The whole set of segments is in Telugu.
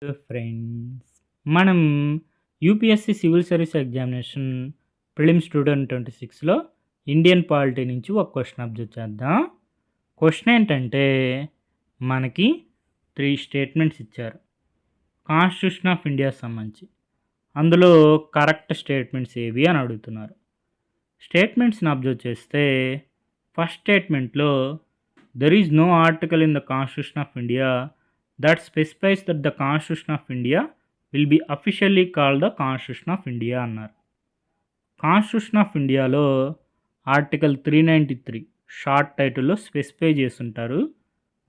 ఫ్రెండ్స్, మనం UPSC civil service examination prelims 2026లో ఇండియన్ పాలిటీ నుంచి ఒక క్వశ్చన్ అబ్జర్వ్ చేద్దాం. క్వశ్చన్ ఏంటంటే మనకి 3 స్టేట్మెంట్స్ ఇచ్చారు కాన్స్టిట్యూషన్ ఆఫ్ ఇండియా సంబంధించి. అందులో కరెక్ట్ స్టేట్మెంట్స్ ఏవి అని అడుగుతున్నారు. స్టేట్మెంట్స్ని అబ్జర్వ్ చేస్తే ఫస్ట్ స్టేట్మెంట్లో there is no article in the constitution of India that specifies that the Constitution of India will be officially called the Constitution of India అన్నారు. కాన్స్టిట్యూషన్ ఆఫ్ ఇండియాలో ఆర్టికల్ 393 షార్ట్ టైటిల్లో స్పెసిఫై చేస్తుంటారు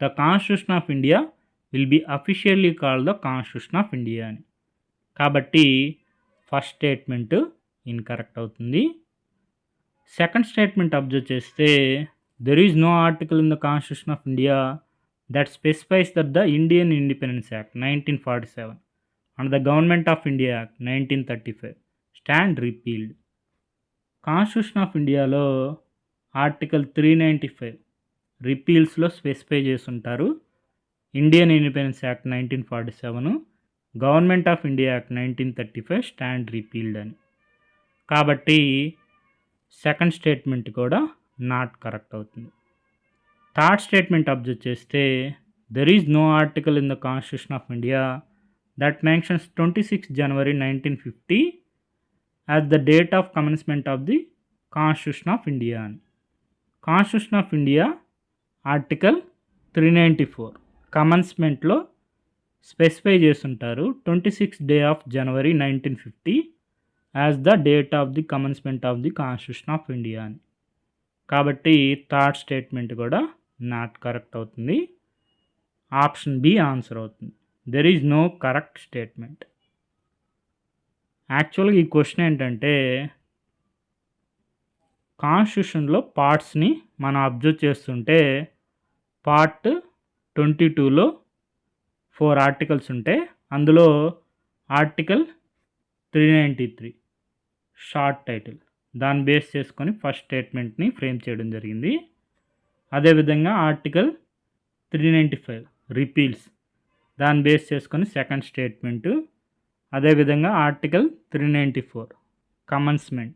the constitution of India will be officially called the constitution of India అని. కాబట్టి ఫస్ట్ స్టేట్మెంట్ ఇన్కరెక్ట్ అవుతుంది. సెకండ్ స్టేట్మెంట్ అబ్జర్వ్ చేస్తే there is no article in the constitution of India that specifies that the Indian Independence Act 1947 and the Government of India Act 1935 stand repealed. Constitution of ఇండియాలో ఆర్టికల్ 395 రిపీల్స్లో స్పెసిఫై చేస్తుంటారు Indian independence act 1947, government of India act 1935 stand repealed అని. కాబట్టి సెకండ్ స్టేట్మెంట్ కూడా నాట్ కరెక్ట్ అవుతుంది. థర్డ్ స్టేట్మెంట్ అబ్జర్వ్ చేస్తే there is no article in the constitution of India that mentions 26 January 1950 as the date of commencement of the constitution of India అని. కాన్స్టిట్యూషన్ ఆఫ్ ఇండియా ఆర్టికల్ 394 కమెన్స్మెంట్లో స్పెసిఫై చేస్తుంటారు 26 day of January 1950 as the date of the commencement of the constitution of India అని. కాబట్టి థర్డ్ స్టేట్మెంట్ కూడా నాట్ కరెక్ట్ అవుతుంది. ఆప్షన్ బి ఆన్సర్ అవుతుంది. There is no correct statement. యాక్చువల్గా ఈ క్వశ్చన్ ఏంటంటే కాన్స్టిట్యూషన్లో పార్ట్స్ని మనం అబ్జర్వ్ చేస్తుంటే పార్ట్ 22లో 4 ఆర్టికల్స్ ఉంటే అందులో ఆర్టికల్ 393 షార్ట్ టైటిల్ దాన్ని బేస్ చేసుకొని ఫస్ట్ స్టేట్మెంట్ని ఫ్రేమ్ చేయడం జరిగింది. అదేవిధంగా ఆర్టికల్ 395 రిపీల్స్ దాన్ని బేస్ చేసుకొని సెకండ్ స్టేట్మెంటు, అదేవిధంగా ఆర్టికల్ 394 కమెన్స్మెంట్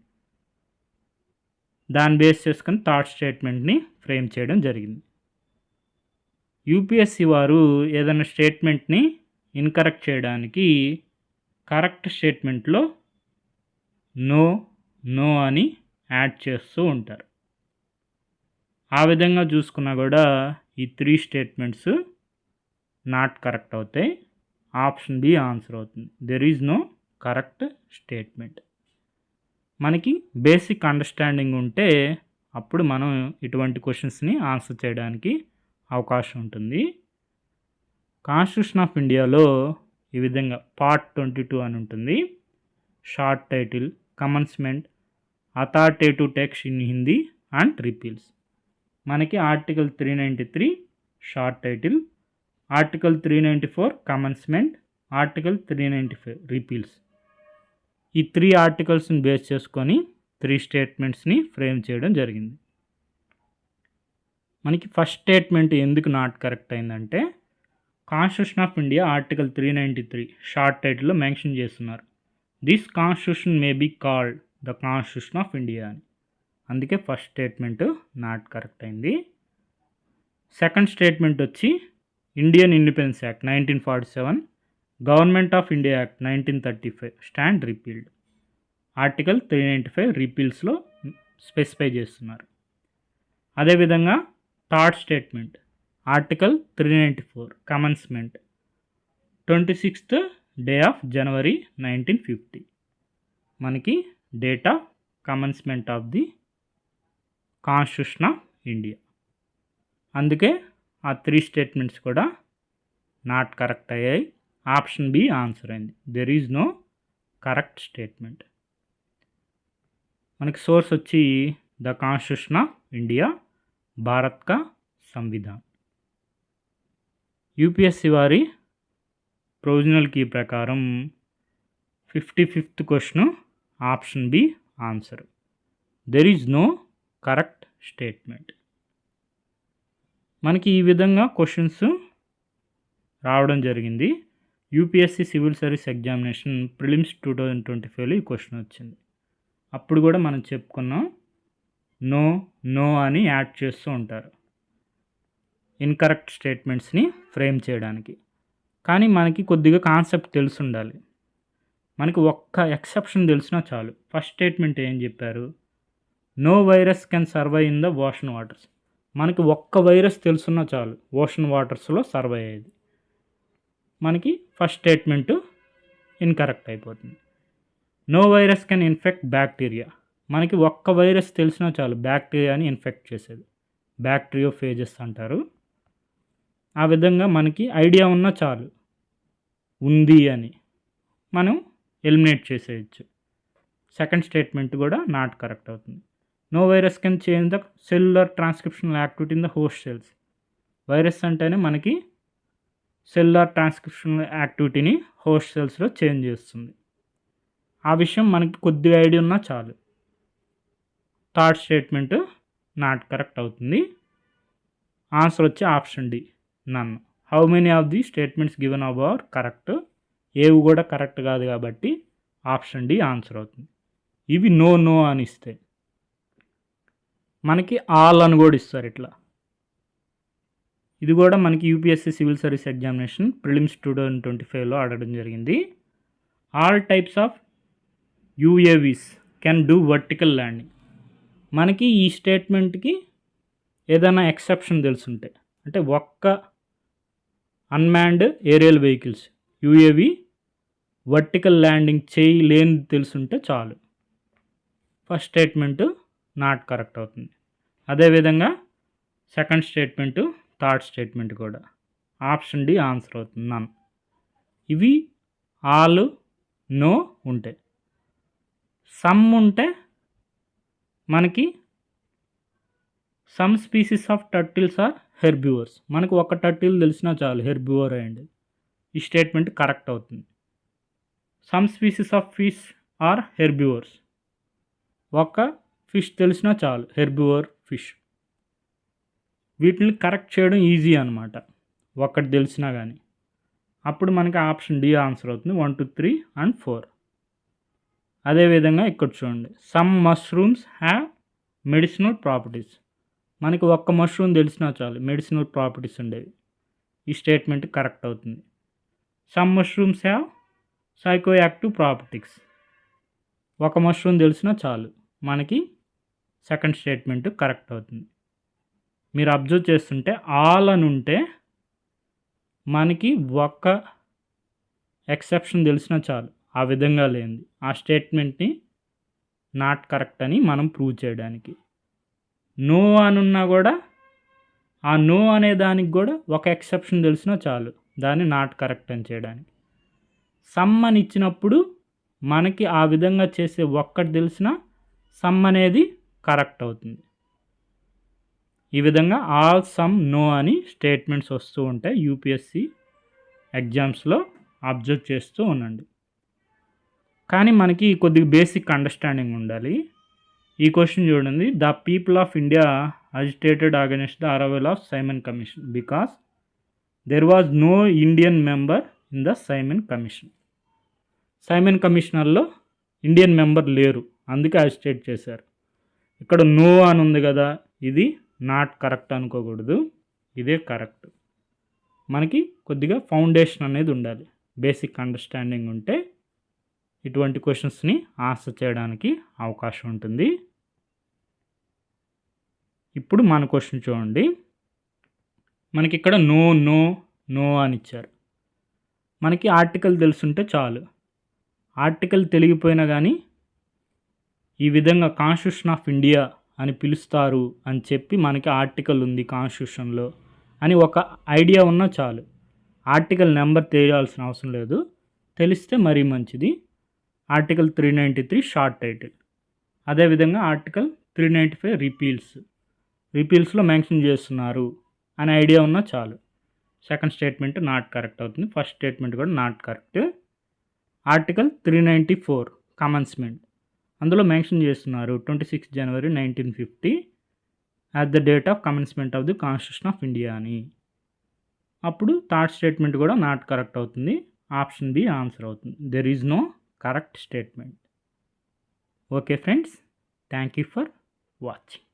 దాన్ని బేస్ చేసుకొని థర్డ్ స్టేట్మెంట్ని ఫ్రేమ్ చేయడం జరిగింది. యూపీఎస్సీ వారు ఏదైనా స్టేట్మెంట్ని ఇన్కరెక్ట్ చేయడానికి కరెక్ట్ స్టేట్మెంట్లో నో అని యాడ్ చేస్తూ ఉంటారు. ఆ విధంగా చూసుకున్నా కూడా ఈ 3 స్టేట్మెంట్స్ నాట్ కరెక్ట్ అవుతాయి. ఆప్షన్ బి ఆన్సర్ అవుతుంది. There is no correct statement. మనకి బేసిక్ అండర్స్టాండింగ్ ఉంటే అప్పుడు మనం ఇటువంటి క్వశ్చన్స్ని ఆన్సర్ చేయడానికి అవకాశం ఉంటుంది. కాన్స్టిట్యూషన్ ఆఫ్ ఇండియాలో ఈ విధంగా పార్ట్ 22 అని ఉంటుంది. Short title, commencement, authoritative text in Hindi and repeals. మనకి article 393 short title, article 394 commencement, article 395 repeals. ఈ 3 ఆర్టికల్స్ని బేస్ చేసుకొని 3 స్టేట్మెంట్స్ని ఫ్రేమ్ చేయడం జరిగింది. మనకి ఫస్ట్ స్టేట్మెంట్ ఎందుకు నాట్ కరెక్ట్ అయిందంటే constitution of India article 393 short టైటిల్లో మెన్షన్ చేస్తున్నారు this constitution may be called the constitution of India అని. అందుకే ఫస్ట్ స్టేట్మెంట్ నాట్ కరెక్ట్ అయింది. సెకండ్ స్టేట్మెంట్ వచ్చి Indian independence act 1947, government of India act 1935 stand repealed. Article 395 రిపీల్స్లో స్పెసిఫై చేస్తున్నారు. అదేవిధంగా third statement article 394 commencement 26th day of January 1950 మనకి date of commencement of the constitution of India. అందుకే ఆ 3 స్టేట్మెంట్స్ కూడా నాట్ కరెక్ట్ అయ్యాయి. ఆప్షన్ బి ఆన్సర్ అయింది. There is no correct statement. మనకి సోర్స్ వచ్చి the constitution of India, Bharat ka Samvidhan. UPSC వారి ప్రొవిజనల్ కీ ప్రకారం 55th question option B answer. There is no correct statement. మనకి ఈ విధంగా క్వశ్చన్స్ రావడం జరిగింది. UPSC civil service examination prelims 2025లో ఈ క్వశ్చన్ వచ్చింది. అప్పుడు కూడా మనం చెప్పుకున్నాం, నో నో అని యాడ్ చేస్తూ ఉంటారు ఇన్కరెక్ట్ స్టేట్మెంట్స్ని ఫ్రేమ్ చేయడానికి. కానీ మనకి కొద్దిగా కాన్సెప్ట్ తెలిసి ఉండాలి. మనకి ఒక్క ఎక్సెప్షన్ తెలిసినా చాలు. ఫస్ట్ స్టేట్మెంట్ ఏం చెప్పారు, no virus can survive in the ocean waters. మనకి ఒక్క వైరస్ తెలుసున్నా చాలు ఓషన్ వాటర్స్లో సర్వైవ్ అయ్యేది. మనకి ఫస్ట్ స్టేట్మెంట్ ఇన్కరెక్ట్ అయిపోతుంది. No virus can infect bacteria. మనకి ఒక్క వైరస్ తెలిసినా చాలు బ్యాక్టీరియాని ఇన్ఫెక్ట్ చేసేది, బ్యాక్టీరియోఫేజెస్ అంటారు. ఆ విధంగా మనకి ఐడియా ఉన్నా చాలు ఉంది అని మనం ఎలిమినేట్ చేసేయచ్చు. సెకండ్ స్టేట్మెంట్ కూడా నాట్ కరెక్ట్ అవుతుంది. No virus can change the cellular transcriptional activity in the host cells. Virus అంటేనే మనకి సెల్యులర్ ట్రాన్స్క్రిప్షనల్ యాక్టివిటీని హోస్ట్ సెల్స్లో చేంజ్ చేస్తుంది. ఆ విషయం మనకి కొద్దిగా ఐడియా ఉన్నా చాలు. థర్డ్ స్టేట్మెంట్ నాట్ కరెక్ట్ అవుతుంది. ఆన్సర్ వచ్చి option D, none. How many of the statements given above are correct. ఏవి కూడా కరెక్ట్ కాదు కాబట్టి ఆప్షన్ డి ఆన్సర్ అవుతుంది. ఇవి నో నో అని ఇస్తే మనకి ఆల్ అని కూడా ఇస్తారు. ఇట్లా ఇది కూడా మనకి UPSC civil service examination prelims 2025లో అడగడం జరిగింది. All types of UAVs can do vertical landing. మనకి ఈ స్టేట్మెంట్కి ఏదైనా ఎక్సెప్షన్ తెలుసుంటే, అంటే ఒక్క unmanned aerial vehicles UAV vertical landing చేయలేని తెలుసుంటే చాలు. ఫస్ట్ స్టేట్మెంట్ నాట్ కరెక్ట్ అవుతుంది. అదేవిధంగా సెకండ్ స్టేట్మెంటు, థర్డ్ స్టేట్మెంట్ కూడా ఆప్షన్ డి ఆన్సర్ అవుతుంది, నన్. ఇవి ఆల్ నో ఉంటాయి. సమ్ ఉంటే మనకి some species of turtles are herbivores. మనకు ఒక టర్టిల్ తెలిసినా చాలు హెర్బివర్ అయ్యండి, ఈ స్టేట్మెంట్ కరెక్ట్ అవుతుంది. Some species of fish are herbivores. ఒక ఫిష్ తెలిసినా చాలు హెర్బివర్ ఫిష్. వీటిని కరెక్ట్ చేయడం ఈజీ అనమాట, ఒక్కటి తెలిసినా కానీ. అప్పుడు మనకి ఆప్షన్ డి ఆన్సర్ అవుతుంది, 1 2 3 and 4. అదేవిధంగా ఇక్కడ చూడండి, some mushrooms have medicinal properties. మనకి ఒక్క మష్రూమ్ తెలిసినా చాలు మెడిసినల్ ప్రాపర్టీస్ ఉండేవి, ఈ స్టేట్మెంట్ కరెక్ట్ అవుతుంది. Some mushrooms have psychoactive properties. ఒక మష్రూమ్ తెలిసినా చాలు మనకి సెకండ్ స్టేట్మెంట్ కరెక్ట్ అవుతుంది. మీరు అబ్జర్వ్ చేస్తుంటే ఆల్ అని ఉంటే మనకి ఒక్క ఎక్సెప్షన్ తెలిసినా చాలు, ఆ విధంగా లేనిది ఆ స్టేట్మెంట్ని నాట్ కరెక్ట్ అని మనం ప్రూవ్ చేయడానికి. నో అని ఉన్నా కూడా ఆ నో అనే దానికి కూడా ఒక ఎక్సెప్షన్ తెలిసినా చాలు దాన్ని నాట్ కరెక్ట్ అని చేయడానికి. సమ్ అని ఇచ్చినప్పుడు మనకి ఆ విధంగా చేసే ఒక్కటి తెలిసినా సమ్ అనేది కరెక్ట్ అవుతుంది. ఈ విధంగా ఆల్ సమ్ నో అని స్టేట్మెంట్స్ వస్తూ ఉంటాయి. యూపీఎస్సీ ఎగ్జామ్స్లో అబ్జర్వ్ చేస్తూ ఉండండి. కానీ మనకి కొద్దిగా బేసిక్ అండర్స్టాండింగ్ ఉండాలి. ఈ క్వశ్చన్ చూడండి, the people of India agitated against the arrival of Simon commission because there was no Indian member in the Simon commission. Simon కమిషనర్లో ఇండియన్ మెంబర్ లేరు, అందుకే అజిటేట్ చేశారు. ఇక్కడ నో అని ఉంది కదా, ఇది నాట్ కరెక్ట్ అనుకోకూడదు, ఇదే కరెక్ట్. మనకి కొద్దిగా ఫౌండేషన్ అనేది ఉండాలి, బేసిక్ అండర్స్టాండింగ్ ఉంటే ఇటువంటి క్వశ్చన్స్ని ఆన్సర్ చేయడానికి అవకాశం ఉంటుంది. ఇప్పుడు మన క్వశ్చన్ చూడండి, మనకి ఇక్కడ నో నో నో అని ఇచ్చారు. మనకి ఆర్టికల్ తెలుసుంటే చాలు. ఆర్టికల్ తెలియపోయినా కానీ ఈ విధంగా కాన్స్టిట్యూషన్ ఆఫ్ ఇండియా అని పిలుస్తారు అని చెప్పి మనకి ఆర్టికల్ ఉంది కాన్స్టిట్యూషన్లో అని ఒక ఐడియా ఉన్నా చాలు. ఆర్టికల్ నెంబర్ తెలియాల్సిన అవసరం లేదు, తెలిస్తే మరీ మంచిది. Article 393 short title. అదేవిధంగా ఆర్టికల్ 395 రిపీల్స్లో మెన్షన్ చేస్తున్నారు అని ఐడియా ఉన్నా చాలు. సెకండ్ స్టేట్మెంట్ నాట్ కరెక్ట్ అవుతుంది, ఫస్ట్ స్టేట్మెంట్ కూడా నాట్ కరెక్ట్. ఆర్టికల్ 394 కమెన్స్మెంట్, అందులో మెన్షన్ చేస్తున్నారు 26 January 1950 as the date of commencement of the constitution of India అని. అప్పుడు థర్డ్ స్టేట్మెంట్ కూడా నాట్ కరెక్ట్ అవుతుంది, ఆప్షన్ బి ఆన్సర్ అవుతుంది. There is no correct statement. Okay friends, thank you for watching.